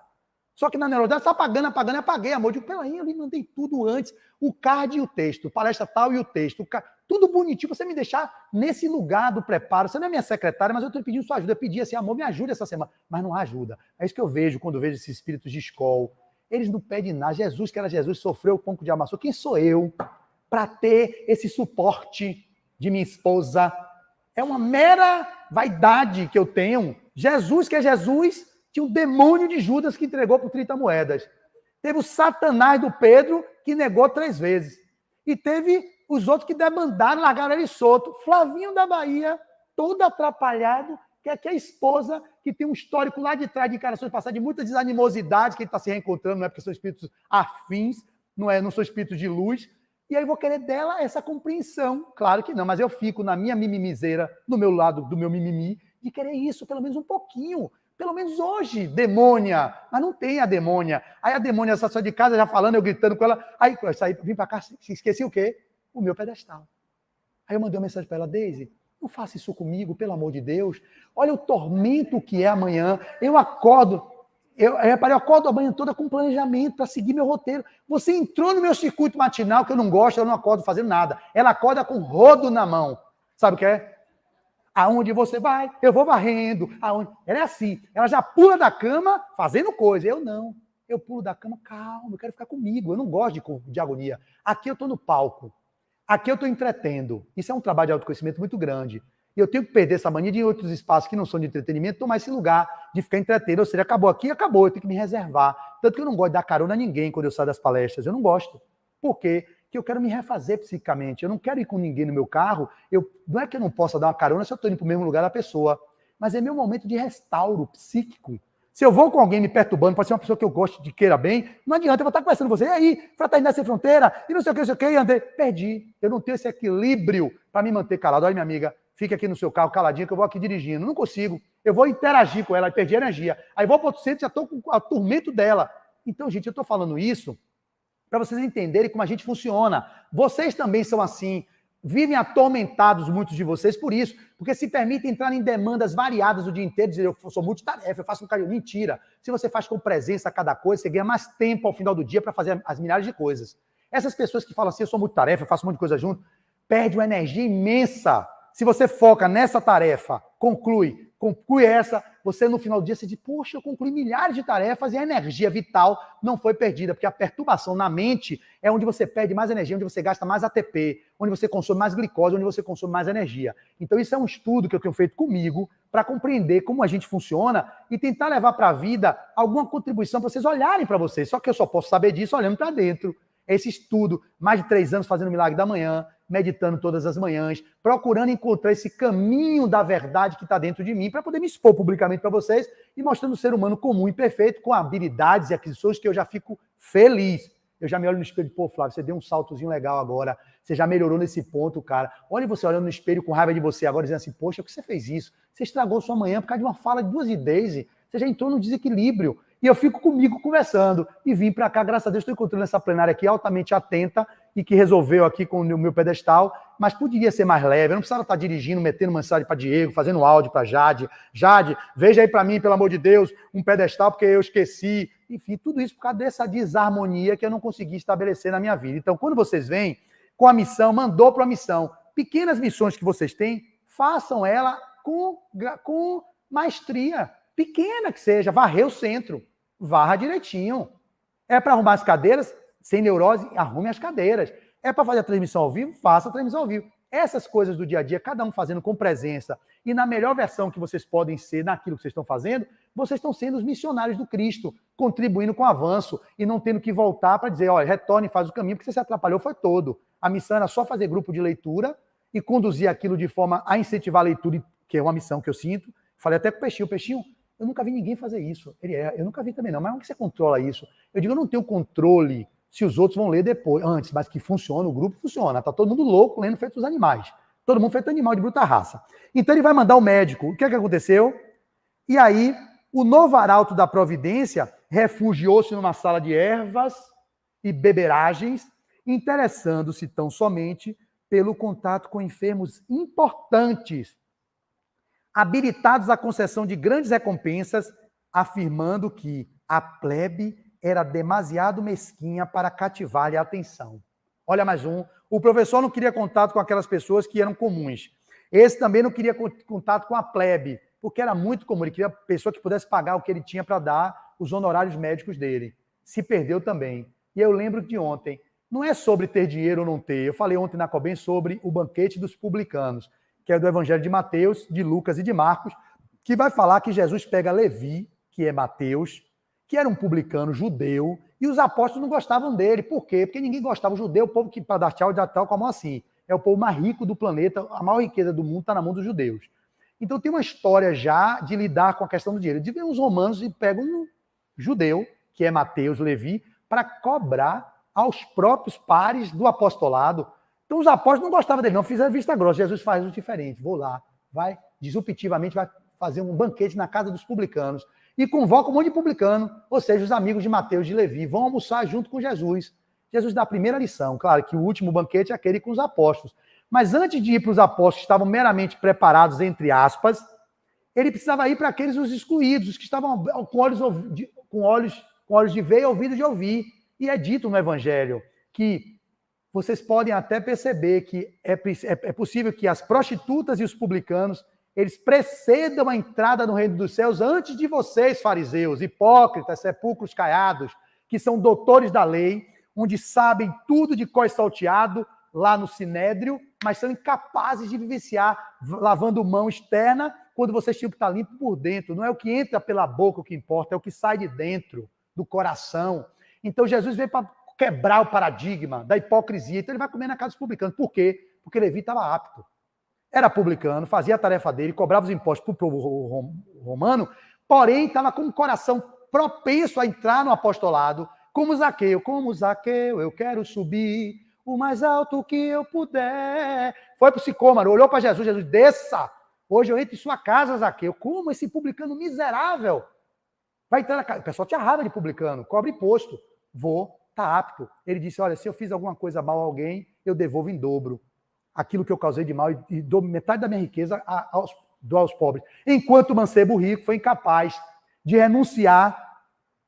Só que na neurodade, só apagando, apaguei, amor. Eu digo, peraí, eu lhe mandei tudo antes, o card e o texto, palestra tal e o texto, tudo bonitinho, você me deixar nesse lugar do preparo. Você não é minha secretária, mas eu estou pedindo sua ajuda. Eu pedi assim, amor, me ajude essa semana. Mas não há ajuda. É isso que eu vejo quando eu vejo esses espíritos de escola. Eles não pedem nada. Jesus, que era Jesus, sofreu o pão de amassou. Quem sou eu para ter esse suporte de minha esposa? É uma mera vaidade que eu tenho. Jesus, que é Jesus, tinha um demônio de Judas que entregou por 30 moedas. Teve o Satanás do Pedro, que negou 3 vezes. E teve os outros que demandaram, largaram ele solto. Flavinho da Bahia, todo atrapalhado, que é a esposa, que tem um histórico lá de trás de encarnações passadas, de muita desanimosidade, que ele está se reencontrando, não é porque são espíritos afins, não são espíritos de luz. E aí eu vou querer dela essa compreensão. Claro que não, mas eu fico na minha mimimizeira, no meu lado do meu mimimi, de querer isso, pelo menos um pouquinho. Pelo menos hoje, demônia. Mas não tem a demônia. Aí a demônia só de casa, já falando, eu gritando com ela. Aí eu saí, vim para cá, esqueci o quê? O meu pedestal. Aí eu mandei uma mensagem para ela, Deise, não faça isso comigo, pelo amor de Deus. Olha o tormento que é amanhã. Eu acordo... Eu acordo a manhã toda com planejamento para seguir meu roteiro. Você entrou no meu circuito matinal, que eu não gosto, eu não acordo fazendo nada. Ela acorda com rodo na mão. Sabe o que é? Aonde você vai, eu vou varrendo. Aonde... Ela é assim, ela já pula da cama fazendo coisa. Eu não. Eu pulo da cama, calma, eu quero ficar comigo. Eu não gosto de agonia. Aqui eu estou no palco. Aqui eu estou entretendo. Isso é um trabalho de autoconhecimento muito grande. E eu tenho que perder essa mania de ir em outros espaços que não são de entretenimento, tomar esse lugar de ficar entretendo. Ou seja, acabou aqui, acabou. Eu tenho que me reservar. Tanto que eu não gosto de dar carona a ninguém quando eu saio das palestras. Eu não gosto. Por quê? Porque eu quero me refazer psiquicamente. Eu não quero ir com ninguém no meu carro. Não é que eu não possa dar uma carona se eu estou indo para o mesmo lugar da pessoa. Mas é meu momento de restauro psíquico. Se eu vou com alguém me perturbando, pode ser uma pessoa que eu gosto de queira bem, não adianta, eu vou estar conversando com você, e aí, fraternidade sem fronteira, e não sei o que, e André, perdi. Eu não tenho esse equilíbrio para me manter calado. Olha, minha amiga, fica aqui no seu carro caladinha, que eu vou aqui dirigindo. Não consigo. Eu vou interagir com ela, perdi energia. Aí vou para outro centro e já estou com o tormento dela. Então, gente, eu estou falando isso para vocês entenderem como a gente funciona. Vocês também são assim. Vivem atormentados, muitos de vocês, por isso, porque se permitem entrar em demandas variadas o dia inteiro, dizer, eu sou multitarefa, eu faço um carinho. Mentira. Se você faz com presença a cada coisa, você ganha mais tempo ao final do dia para fazer as milhares de coisas. Essas pessoas que falam assim, eu sou multitarefa, eu faço um monte de coisa junto, perde uma energia imensa. Se você foca nessa tarefa, conclui essa, você no final do dia você diz, poxa, eu concluí milhares de tarefas e a energia vital não foi perdida, porque a perturbação na mente é onde você perde mais energia, onde você gasta mais ATP, onde você consome mais glicose, onde você consome mais energia. Então isso é um estudo que eu tenho feito comigo para compreender como a gente funciona e tentar levar para a vida alguma contribuição para vocês olharem para vocês. Só que eu só posso saber disso olhando para dentro. Esse estudo, mais de 3 anos fazendo o milagre da manhã, meditando todas as manhãs, procurando encontrar esse caminho da verdade que está dentro de mim para poder me expor publicamente para vocês e mostrando o ser humano comum e perfeito com habilidades e aquisições que eu já fico feliz. Eu já me olho no espelho e, pô, Flávio, você deu um saltozinho legal agora, você já melhorou nesse ponto, cara. Olha você olhando no espelho com raiva de você agora, dizendo assim, poxa, por que você fez isso? Você estragou sua manhã por causa de uma fala de duas ideias, você já entrou no desequilíbrio. E eu fico comigo conversando e vim para cá, graças a Deus, estou encontrando essa plenária aqui altamente atenta e que resolveu aqui com o meu pedestal, mas poderia ser mais leve, eu não precisava estar dirigindo, metendo mensagem para Diego, fazendo áudio para Jade. Jade, veja aí para mim, pelo amor de Deus, um pedestal porque eu esqueci. Enfim, tudo isso por causa dessa desarmonia que eu não consegui estabelecer na minha vida. Então, quando vocês vêm com a missão, mandou para a missão, pequenas missões que vocês têm, façam ela com maestria. Pequena que seja, varrer o centro, varra direitinho. É para arrumar as cadeiras, sem neurose, arrume as cadeiras. É para fazer a transmissão ao vivo, faça a transmissão ao vivo. Essas coisas do dia a dia, cada um fazendo com presença e na melhor versão que vocês podem ser naquilo que vocês estão fazendo, vocês estão sendo os missionários do Cristo, contribuindo com o avanço e não tendo que voltar para dizer, olha, retorne e faz o caminho, porque você se atrapalhou, foi todo. A missão era só fazer grupo de leitura e conduzir aquilo de forma a incentivar a leitura, que é uma missão que eu sinto. Falei até com o Peixinho, eu nunca vi ninguém fazer isso. Eu nunca vi também não, mas como que você controla isso? Eu digo, eu não tenho controle se os outros vão ler depois, antes, mas que funciona, o grupo funciona. Tá todo mundo louco lendo feito os animais. Todo mundo feito animal de bruta raça. Então ele vai mandar o médico. O que é que aconteceu? E aí, o novo arauto da providência refugiou-se numa sala de ervas e beberagens, interessando-se tão somente pelo contato com enfermos importantes, habilitados à concessão de grandes recompensas, afirmando que a plebe era demasiado mesquinha para cativar-lhe a atenção. Olha mais um. O professor não queria contato com aquelas pessoas que eram comuns. Esse também não queria contato com a plebe, porque era muito comum. Ele queria pessoa que pudesse pagar o que ele tinha para dar os honorários médicos dele. Se perdeu também. E eu lembro de ontem. Não é sobre ter dinheiro ou não ter. Eu falei ontem na Cobem sobre o banquete dos publicanos, que é do Evangelho de Mateus, de Lucas e de Marcos, que vai falar que Jesus pega Levi, que é Mateus, que era um publicano judeu, e os apóstolos não gostavam dele. Por quê? Porque ninguém gostava. O judeu, o povo que para dar tchau, dá tchau com a mão assim. É o povo mais rico do planeta, a maior riqueza do mundo está na mão dos judeus. Então tem uma história já de lidar com a questão do dinheiro. De ver os romanos e pegam um judeu, que é Mateus, Levi, para cobrar aos próprios pares do apostolado. Então os apóstolos não gostavam dele, não fizeram vista grossa. Jesus faz o diferente. Vou lá, vai disruptivamente, vai fazer um banquete na casa dos publicanos e convoca um monte de publicano, ou seja, os amigos de Mateus e de Levi, vão almoçar junto com Jesus. Jesus dá a primeira lição. Claro que o último banquete é aquele com os apóstolos. Mas antes de ir para os apóstolos que estavam meramente preparados, entre aspas, ele precisava ir para aqueles os excluídos, os que estavam com olhos de ver e ouvidos de ouvir. E é dito no Evangelho que vocês podem até perceber que é possível que as prostitutas e os publicanos, eles precedam a entrada no reino dos céus antes de vocês, fariseus, hipócritas, sepulcros caiados, que são doutores da lei, onde sabem tudo de cós salteado lá no Sinédrio, mas são incapazes de vivenciar lavando mão externa quando vocês tinham que estar limpo por dentro. Não é o que entra pela boca o que importa, é o que sai de dentro, do coração. Então Jesus veio para quebrar o paradigma da hipocrisia. Então ele vai comer na casa dos publicanos. Por quê? Porque Levi estava apto. Era publicano, fazia a tarefa dele, cobrava os impostos para o povo romano, porém estava com o coração propenso a entrar no apostolado, como Zaqueu, eu quero subir o mais alto que eu puder. Foi para o sicômoro, olhou para Jesus, Jesus, desça, hoje eu entro em sua casa, Zaqueu. Como esse publicano miserável vai entrar na casa? O pessoal tinha raiva de publicano, cobra imposto. Vou, tá apto. Ele disse, olha, se eu fiz alguma coisa mal a alguém, eu devolvo em dobro aquilo que eu causei de mal e dou metade da minha riqueza aos pobres. Enquanto o mancebo rico foi incapaz de renunciar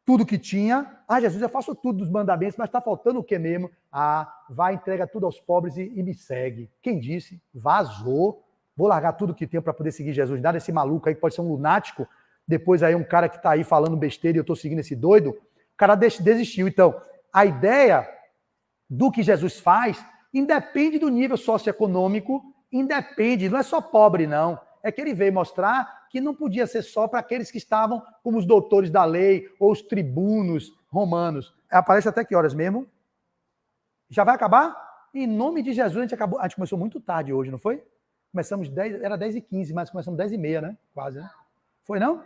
tudo que tinha. Ah, Jesus, eu faço tudo dos mandamentos, mas está faltando o que mesmo? Ah, vai, entrega tudo aos pobres e me segue. Quem disse? Vazou. Vou largar tudo que tenho para poder seguir Jesus. Nada esse maluco aí que pode ser um lunático, depois aí um cara que está aí falando besteira e eu estou seguindo esse doido. O cara desistiu. Então, a ideia do que Jesus faz independe do nível socioeconômico, independe, não é só pobre, não. É que ele veio mostrar que não podia ser só para aqueles que estavam como os doutores da lei ou os tribunos romanos. Aparece até que horas mesmo? Já vai acabar? Em nome de Jesus, a gente começou muito tarde hoje, não foi? Começamos 10, era 10h15, mas começamos 10h30, né? Quase, né? Foi, não?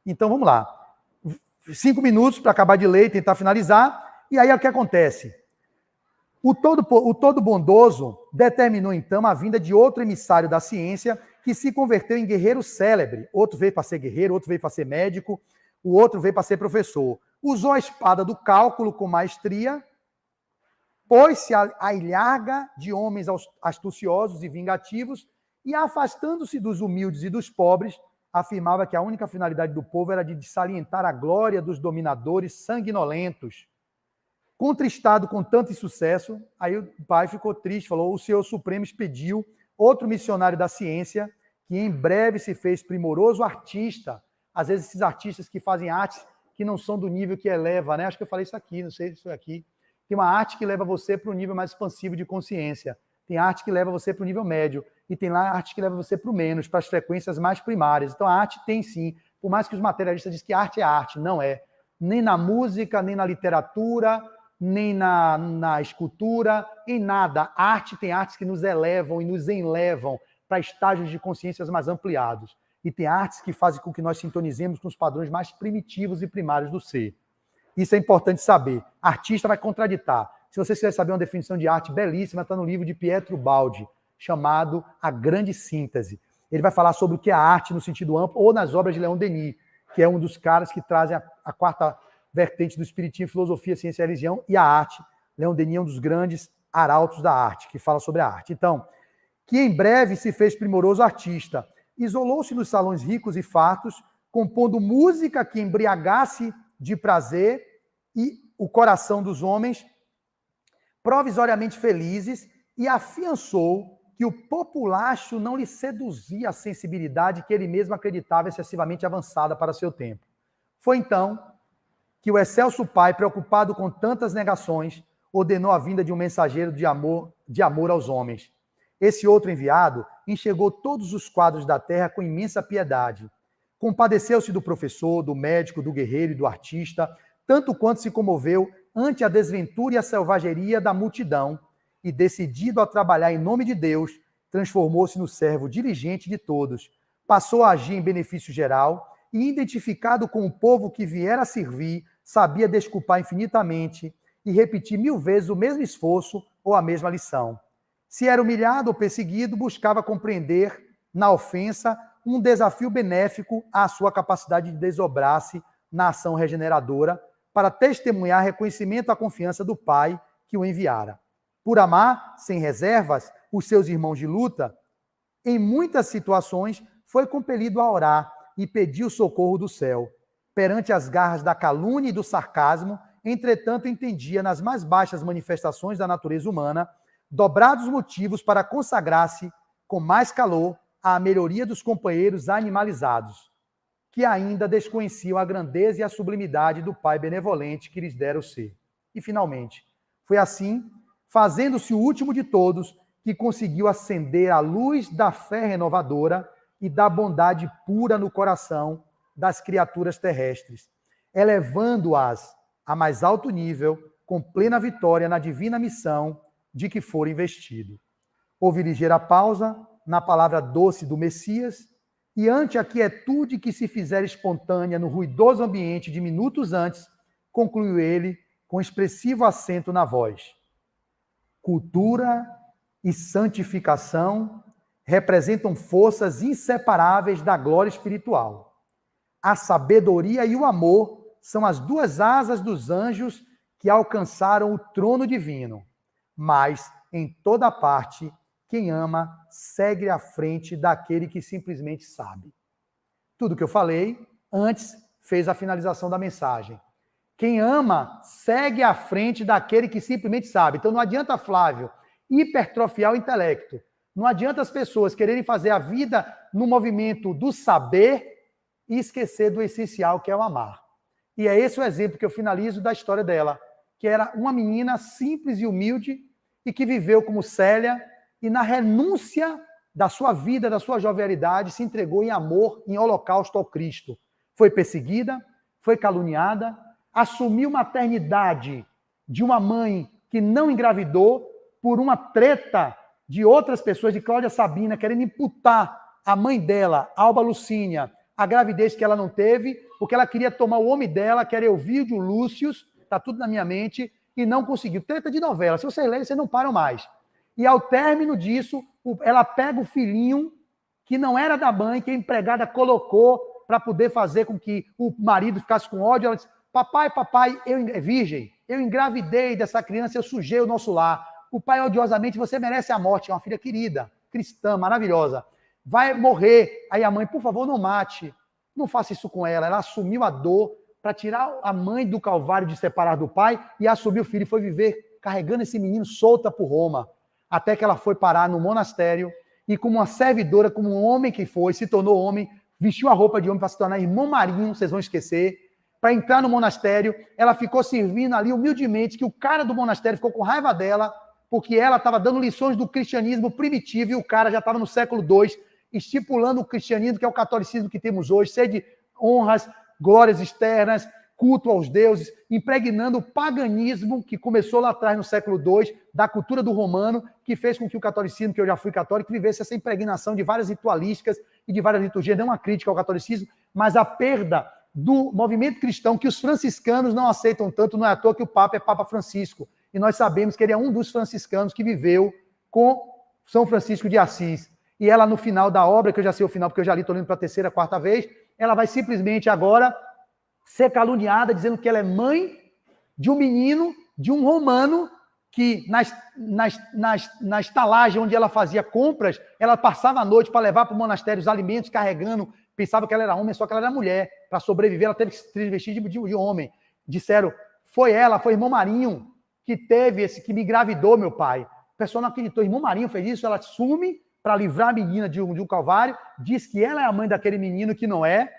Então, vamos lá. 5 minutos para acabar de ler e tentar finalizar. E aí, o que acontece? O todo bondoso determinou, então, a vinda de outro emissário da ciência que se converteu em guerreiro célebre. Outro veio para ser guerreiro, outro veio para ser médico, o outro veio para ser professor. Usou a espada do cálculo com maestria, pôs-se à ilharga de homens astuciosos e vingativos e, afastando-se dos humildes e dos pobres, afirmava que a única finalidade do povo era de salientar a glória dos dominadores sanguinolentos. Contristado com tanto insucesso, aí o pai ficou triste, falou, o Senhor Supremo expediu outro missionário da ciência, que em breve se fez primoroso artista. Às vezes esses artistas que fazem artes que não são do nível que eleva, né? Acho que eu falei isso aqui, não sei se foi aqui. Tem uma arte que leva você para o nível mais expansivo de consciência. Tem arte que leva você para o nível médio. E tem lá arte que leva você para o menos, para as frequências mais primárias. Então a arte tem sim, por mais que os materialistas dizem que arte é arte, não é. Nem na música, nem na literatura, nem na escultura, em nada. A arte tem artes que nos elevam e nos enlevam para estágios de consciências mais ampliados. E tem artes que fazem com que nós sintonizemos com os padrões mais primitivos e primários do ser. Isso é importante saber. Artista vai contraditar. Se você quiser saber uma definição de arte belíssima, está no livro de Pietro Baldi, chamado A Grande Síntese. Ele vai falar sobre o que é a arte no sentido amplo, ou nas obras de Leon Denis, que é um dos caras que trazem a quarta vertente do espiritismo, filosofia, ciência e religião, e a arte. Leon Denis é um dos grandes arautos da arte, que fala sobre a arte. Então, que em breve se fez primoroso artista, isolou-se nos salões ricos e fartos, compondo música que embriagasse de prazer e o coração dos homens, provisoriamente felizes, e afiançou que o populacho não lhe seduzia a sensibilidade que ele mesmo acreditava excessivamente avançada para seu tempo. Foi então que o excelso pai, preocupado com tantas negações, ordenou a vinda de um mensageiro de amor aos homens. Esse outro enviado enxergou todos os quadros da terra com imensa piedade. Compadeceu-se do professor, do médico, do guerreiro e do artista, tanto quanto se comoveu ante a desventura e a selvageria da multidão, e, decidido a trabalhar em nome de Deus, transformou-se no servo diligente de todos, passou a agir em benefício geral e, identificado com o povo que viera a servir, sabia desculpar infinitamente e repetir 1000 vezes o mesmo esforço ou a mesma lição. Se era humilhado ou perseguido, buscava compreender, na ofensa, um desafio benéfico à sua capacidade de desdobrar-se na ação regeneradora, para testemunhar reconhecimento à confiança do Pai que o enviara. Por amar, sem reservas, os seus irmãos de luta, em muitas situações foi compelido a orar e pedir o socorro do céu. Perante as garras da calúnia e do sarcasmo, entretanto entendia nas mais baixas manifestações da natureza humana dobrados motivos para consagrar-se com mais calor à melhoria dos companheiros animalizados, que ainda desconheciam a grandeza e a sublimidade do Pai benevolente que lhes dera o ser. E, finalmente, foi assim, fazendo-se o último de todos, que conseguiu acender a luz da fé renovadora e da bondade pura no coração das criaturas terrestres, elevando-as a mais alto nível, com plena vitória na divina missão de que for investido. Houve ligeira pausa na palavra doce do Messias, e ante a quietude que se fizera espontânea no ruidoso ambiente de minutos antes, concluiu ele com expressivo acento na voz. Cultura e santificação representam forças inseparáveis da glória espiritual. A sabedoria e o amor são as duas asas dos anjos que alcançaram o trono divino. Mas, em toda parte, quem ama segue à frente daquele que simplesmente sabe. Tudo que eu falei antes fez a finalização da mensagem. Quem ama segue à frente daquele que simplesmente sabe. Então não adianta, Flávio, hipertrofiar o intelecto. Não adianta as pessoas quererem fazer a vida no movimento do saber e esquecer do essencial, que é o amar. E é esse o exemplo que eu finalizo da história dela, que era uma menina simples e humilde e que viveu como Célia e na renúncia da sua vida, da sua jovialidade, se entregou em amor, em holocausto ao Cristo. Foi perseguida, foi caluniada, assumiu maternidade de uma mãe que não engravidou por uma treta de outras pessoas, de Cláudia Sabina, querendo imputar a mãe dela, Alba Lucínia, a gravidez que ela não teve, porque ela queria tomar o homem dela, que era Elvídio Lúcius, está tudo na minha mente, e não conseguiu. Treta de novela. Se você ler, você não para mais. E ao término disso, ela pega o filhinho, que não era da mãe, que a empregada colocou para poder fazer com que o marido ficasse com ódio. Ela disse, papai, é virgem, eu engravidei dessa criança, eu sujei o nosso lar. O pai, odiosamente, você merece a morte. É uma filha querida, cristã, maravilhosa. Vai morrer. Aí a mãe, por favor, não mate. Não faça isso com ela. Ela assumiu a dor para tirar a mãe do calvário de separar do pai e assumir o filho. E foi viver carregando esse menino solta por Roma. Até que ela foi parar no monastério e, como uma servidora, como um homem que foi, se tornou homem, vestiu a roupa de homem para se tornar irmão Marinho, vocês vão esquecer, para entrar no monastério. Ela ficou servindo ali humildemente, que o cara do monastério ficou com raiva dela, porque ela estava dando lições do cristianismo primitivo e o cara já estava no século II, estipulando o cristianismo, que é o catolicismo que temos hoje, cheio de honras, glórias externas, culto aos deuses, impregnando o paganismo que começou lá atrás no século II, da cultura do romano, que fez com que o catolicismo, que eu já fui católico, vivesse essa impregnação de várias ritualísticas e de várias liturgias, não uma crítica ao catolicismo, mas a perda do movimento cristão que os franciscanos não aceitam tanto. Não é à toa que o Papa é Papa Francisco, e nós sabemos que ele é um dos franciscanos que viveu com São Francisco de Assis. E ela, no final da obra, que eu já sei o final, porque eu já li, estou lendo para a terceira, quarta vez, ela vai simplesmente agora ser caluniada, dizendo que ela é mãe de um menino, de um romano, que na estalagem onde ela fazia compras, ela passava a noite para levar para o monastério os alimentos, carregando, pensava que ela era homem, só que ela era mulher. Para sobreviver, ela teve que se vestir de homem. Disseram, foi irmão Marinho, que me engravidou, meu pai. O pessoal não acreditou, irmão Marinho fez isso, ela assume para livrar a menina de um calvário, diz que ela é a mãe daquele menino que não é,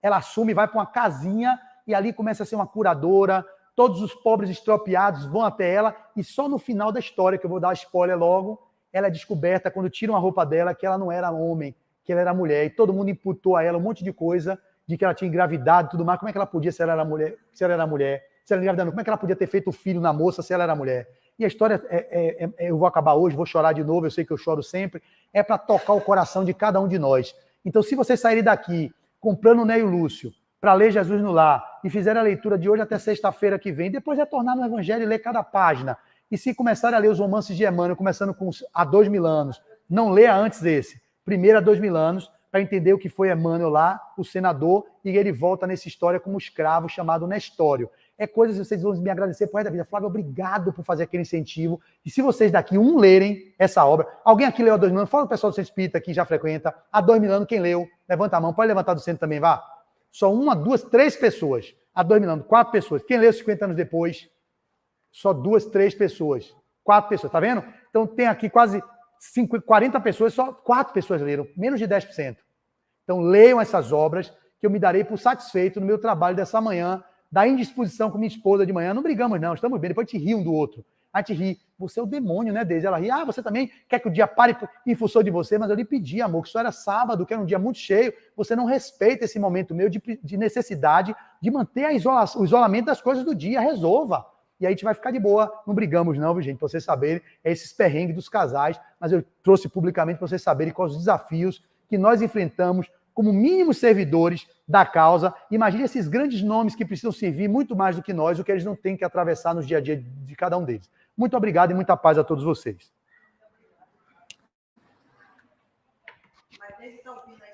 ela assume, vai para uma casinha e ali começa a ser uma curadora, todos os pobres estropiados vão até ela e só no final da história, que eu vou dar spoiler logo, ela é descoberta quando tiram a roupa dela que ela não era homem, que ela era mulher, e todo mundo imputou a ela um monte de coisa, de que ela tinha engravidado e tudo mais. Como é que ela podia, se ela era mulher, se ela engravidando, como é que ela podia ter feito o filho na moça se ela era mulher? E a história, eu vou acabar hoje, vou chorar de novo, eu sei que eu choro sempre, é para tocar o coração de cada um de nós. Então, se vocês saírem daqui comprando o Neio Lúcio para ler Jesus no Lar e fizerem a leitura de hoje até sexta-feira que vem, depois retornar no Evangelho e ler cada página, e se começarem a ler os romances de Emmanuel, começando com há 2000 anos, não leia antes desse, primeiro há 2000 anos, para entender o que foi Emmanuel lá, o senador, e ele volta nessa história como escravo chamado Nestório. É coisas que vocês vão me agradecer por resto da vida. Flávio, obrigado por fazer aquele incentivo. E se vocês daqui lerem essa obra, alguém aqui leu há 2000 anos? Fala o pessoal do Centro Espírita que já frequenta. Há 2000 anos, quem leu? Levanta a mão. Pode levantar do centro também, vá. Só 1, 2, 3 pessoas. Há 2000 anos, 4 pessoas. Quem leu 50 anos depois? Só 2, 3 pessoas. 4 pessoas, tá vendo? Então tem aqui quase 40 pessoas, só 4 pessoas leram, menos de 10%. Então, leiam essas obras, que eu me darei por satisfeito no meu trabalho dessa manhã, da indisposição com minha esposa de manhã. Não brigamos, não, estamos bem, depois a gente ri um do outro. A gente ri, você é o demônio, né, Deise? Ela ri, você também quer que o dia pare em função de você, mas eu lhe pedi, amor, que isso era sábado, que era um dia muito cheio, você não respeita esse momento meu de necessidade de manter o isolamento das coisas do dia, resolva. E aí a gente vai ficar de boa, não brigamos não, gente, para vocês saberem, é esses perrengues dos casais, mas eu trouxe publicamente para vocês saberem quais os desafios que nós enfrentamos como mínimos servidores da causa. Imagine esses grandes nomes que precisam servir muito mais do que nós, o que eles não têm que atravessar no dia a dia de cada um deles. Muito obrigado e muita paz a todos vocês.